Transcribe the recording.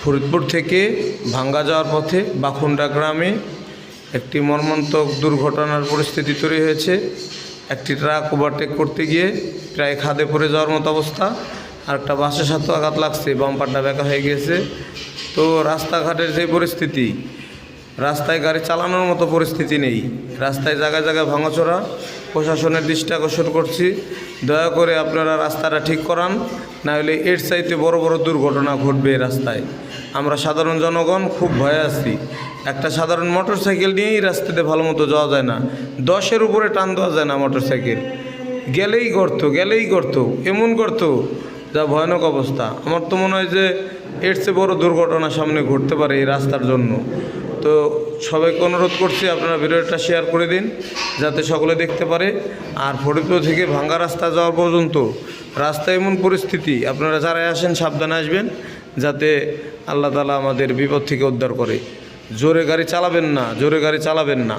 ফরিদপুর থেকে ভাঙ্গা যাওয়ার পথে বাখুন্ডা গ্রামে একটি মর্মান্তিক দুর্ঘটনার পরিস্থিতি তৈরি হয়েছে। একটি ট্রাক ওভারটেক করতে গিয়ে প্রায় খাদে পড়ে যাওয়ার মতো অবস্থা। আর একটা বাসের সাথে আঘাত লাগছে, বাম্পারটা বেঁকা হয়ে গিয়েছে। তো রাস্তাঘাটের যে পরিস্থিতি, রাস্তায় গাড়ি চালানোর মতো পরিস্থিতি নেই। রাস্তায় জায়গায় জায়গায় ভাঙাচোরা। প্রশাসনের দৃষ্টি আকর্ষণ করছি, দয়া করে আপনারা রাস্তাটা ঠিক করান, না হলে এর চাইতে বড় বড় দুর্ঘটনা ঘটবে রাস্তায়। আমরা সাধারণ জনগণ খুব ভয়ে আছি। একটা সাধারণ মোটর সাইকেল নিয়েই রাস্তাতে ভালো মতো যাওয়া যায় না, 10-এর উপরে টান দেওয়া যায় না মোটর সাইকেল। গেলেই গর্ত, এমন গর্ত যা ভয়ানক অবস্থা। আমার তো মনে হয় যে এর চেয়ে বড় দুর্ঘটনা সামনে ঘটতে পারে এই রাস্তার জন্য। তো সবাইকে অনুরোধ করছি, আপনারা ভিডিওটা শেয়ার করে দিন যাতে সকলে দেখতে পারে। আর ফরিদপুর থেকে ভাঙ্গা রাস্তা যাওয়া পর্যন্ত রাস্তা এমন পরিস্থিতি, আপনারা যারা আসেন সাবধানে আসবেন, যাতে আল্লাহ তাআলা আমাদের বিপদ থেকে উদ্ধার করে। জোরে গাড়ি চালাবেন না।